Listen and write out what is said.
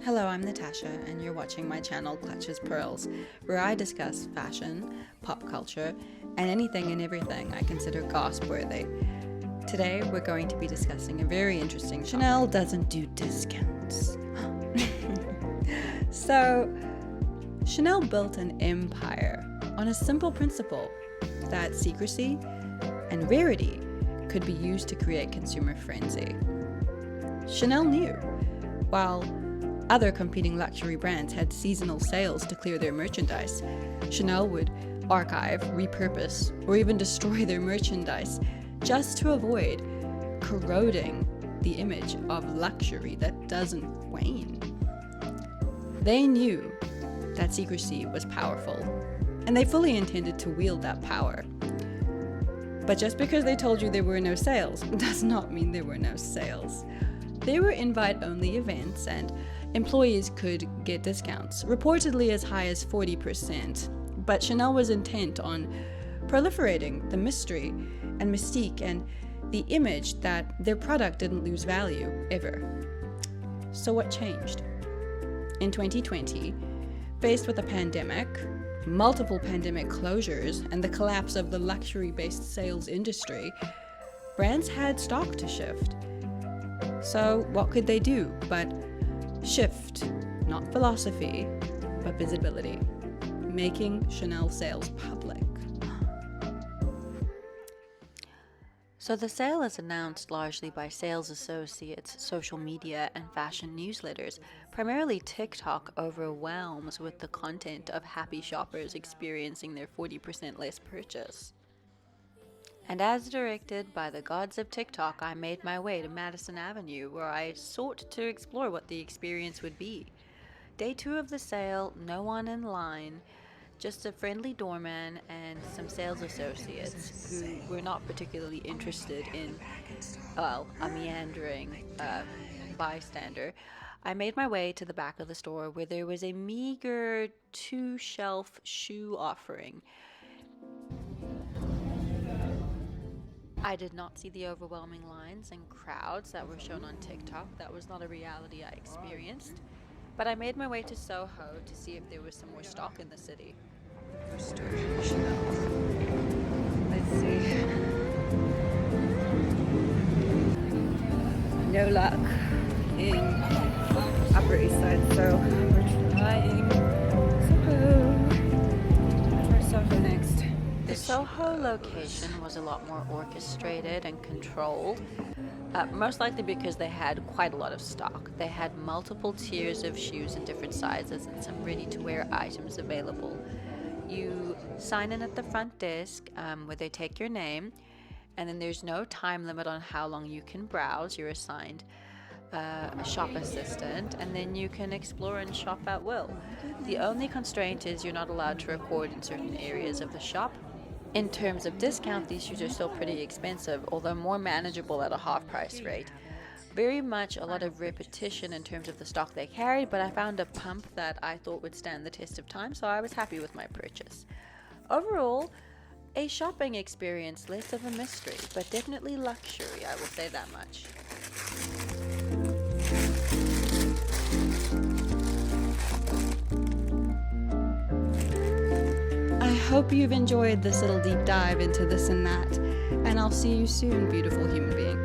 Hello, I'm Natasha, and you're watching my channel Clutches Pearls, where I discuss fashion, pop culture, and anything and everything I consider gasp-worthy. Today, we're going to be discussing a very interesting topic. Chanel doesn't do discounts. So, Chanel built an empire on a simple principle that secrecy and rarity could be used to create consumer frenzy. Chanel knew, while other competing luxury brands had seasonal sales to clear their merchandise, Chanel would archive, repurpose, or even destroy their merchandise just to avoid corroding the image of luxury that doesn't wane. They knew that secrecy was powerful, and they fully intended to wield that power. But just because they told you there were no sales does not mean there were no sales. They were invite-only events, and employees could get discounts, reportedly as high as 40%. But Chanel was intent on proliferating the mystery and mystique and the image that their product didn't lose value, ever. So what changed? In 2020, faced with a pandemic, multiple pandemic closures, and the collapse of the luxury-based sales industry, brands had stock to shift. So what could they do but shift, not philosophy, but visibility, making Chanel sales public? So the sale is announced largely by sales associates, social media, and fashion newsletters. Primarily TikTok overwhelms with the content of happy shoppers experiencing their 40% less purchase. And as directed by the gods of TikTok, I made my way to Madison Avenue, where I sought to explore what the experience would be. Day 2 of the sale, no one in line, just a friendly doorman and some sales associates who were not particularly interested in, a meandering bystander. I made my way to the back of the store where there was a meager 2-shelf shoe offering. I did not see the overwhelming lines and crowds that were shown on TikTok. That was not a reality I experienced. But I made my way to Soho to see if there was some more stock in the city. Let's see. No luck in Upper East Side, so we're trying Soho. Try Soho next. The Soho location was a lot more orchestrated and controlled, most likely because they had quite a lot of stock. They had multiple tiers of shoes in different sizes and some ready-to-wear items available. You sign in at the front desk where they take your name, and then there's no time limit on how long you can browse. You're assigned a shop assistant, and then you can explore and shop at will. The only constraint is you're not allowed to record in certain areas of the shop. In terms of discount, these shoes are still pretty expensive, although more manageable at a half-price rate. Very much a lot of repetition in terms of the stock they carried, but I found a pump that I thought would stand the test of time, so I was happy with my purchase. Overall, a shopping experience, less of a mystery, but definitely luxury, I will say that much. I hope you've enjoyed this little deep dive into this and that, and I'll see you soon, beautiful human being.